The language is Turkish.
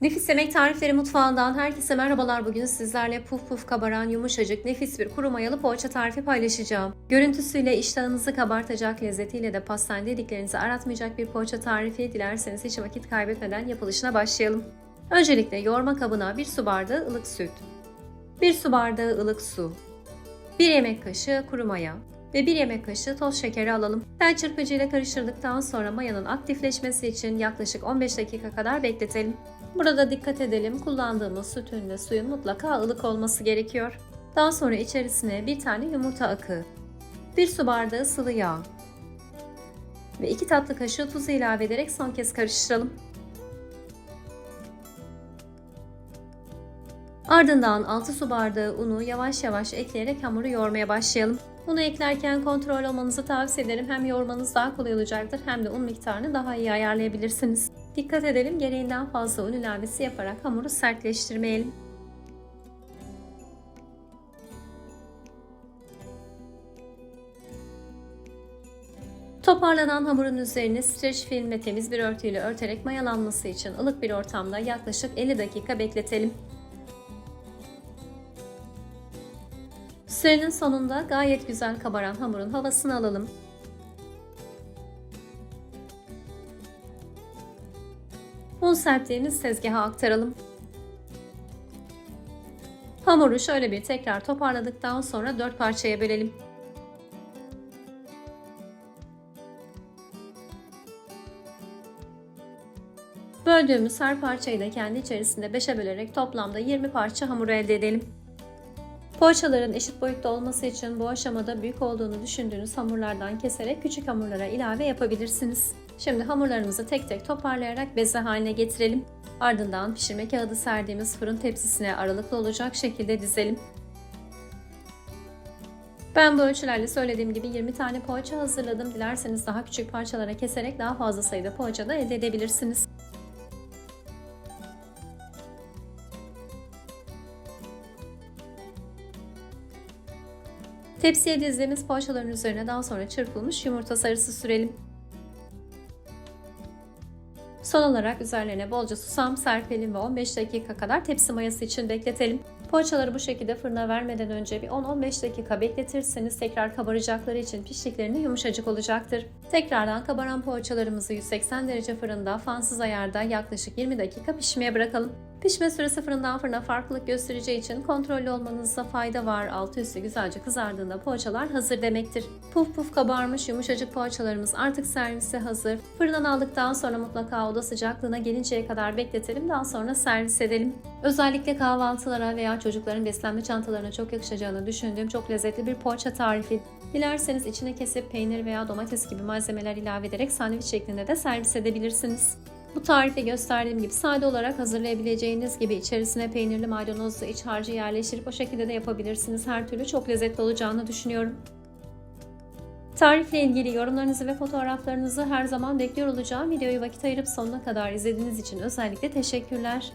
Nefis Yemek Tarifleri Mutfağından herkese merhabalar. Bugün sizlerle puf puf kabaran yumuşacık nefis bir kuru mayalı poğaça tarifi paylaşacağım. Görüntüsüyle iştahınızı kabartacak, lezzetiyle de pastane dediklerinizi aratmayacak bir poğaça tarifi. Dilerseniz hiç vakit kaybetmeden yapılışına başlayalım. Öncelikle yoğurma kabına 1 su bardağı ılık süt, 1 su bardağı ılık su, 1 yemek kaşığı kuru maya ve 1 yemek kaşığı toz şekeri alalım. Tel çırpıcıyla karıştırdıktan sonra mayanın aktifleşmesi için yaklaşık 15 dakika kadar bekletelim. Burada dikkat edelim, kullandığımız sütün ve suyun mutlaka ılık olması gerekiyor. Daha sonra içerisine bir tane yumurta akı, 1 su bardağı sıvı yağ ve 2 tatlı kaşığı tuzu ilave ederek son kez karıştıralım. Ardından 6 su bardağı unu yavaş yavaş ekleyerek hamuru yoğurmaya başlayalım. Unu eklerken kontrol olmanızı tavsiye ederim. Hem yoğurmanız daha kolay olacaktır hem de un miktarını daha iyi ayarlayabilirsiniz. Dikkat edelim, gereğinden fazla un ilavesi yaparak hamuru sertleştirmeyelim. Toparlanan hamurun üzerine streç film ve temiz bir örtüyle örterek mayalanması için ılık bir ortamda yaklaşık 50 dakika bekletelim. Sürenin sonunda gayet güzel kabaran hamurun havasını alalım. Un serptiğimiz tezgaha aktaralım. Hamuru şöyle bir tekrar toparladıktan sonra 4 parçaya bölelim. Böldüğümüz her parçayı da kendi içerisinde 5'e bölerek toplamda 20 parça hamur elde edelim. Poğaçaların eşit boyutta olması için bu aşamada büyük olduğunu düşündüğünüz hamurlardan keserek küçük hamurlara ilave yapabilirsiniz. Şimdi hamurlarımızı tek tek toparlayarak beze haline getirelim. Ardından pişirme kağıdı serdiğimiz fırın tepsisine aralıklı olacak şekilde dizelim. Ben bu ölçülerle söylediğim gibi 20 tane poğaça hazırladım. Dilerseniz daha küçük parçalara keserek daha fazla sayıda poğaça da elde edebilirsiniz. Tepsiye dizdiğimiz poğaçaların üzerine daha sonra çırpılmış yumurta sarısı sürelim. Son olarak üzerlerine bolca susam serpelim ve 15 dakika kadar tepsi mayası için bekletelim. Poğaçaları bu şekilde fırına vermeden önce bir 10-15 dakika bekletirseniz tekrar kabaracakları için piştiklerinde yumuşacık olacaktır. Tekrardan kabaran poğaçalarımızı 180 derece fırında fansız ayarda yaklaşık 20 dakika pişmeye bırakalım. Pişme süresi fırından fırına farklılık göstereceği için kontrollü olmanızda fayda var. Altı üstü güzelce kızardığında poğaçalar hazır demektir. Puf puf kabarmış yumuşacık poğaçalarımız artık servise hazır. Fırından aldıktan sonra mutlaka oda sıcaklığına gelinceye kadar bekletelim. Daha sonra servis edelim. Özellikle kahvaltılara veya çocukların beslenme çantalarına çok yakışacağını düşündüğüm çok lezzetli bir poğaça tarifi. Dilerseniz içine kesip peynir veya domates gibi malzemeler ilave ederek sandviç şeklinde de servis edebilirsiniz. Bu tarifi gösterdiğim gibi sade olarak hazırlayabileceğiniz gibi içerisine peynirli maydanozlu iç harcı yerleştirip o şekilde de yapabilirsiniz. Her türlü çok lezzetli olacağını düşünüyorum. Tarifle ilgili yorumlarınızı ve fotoğraflarınızı her zaman bekliyor olacağım. Videoyu vakit ayırıp sonuna kadar izlediğiniz için özellikle teşekkürler.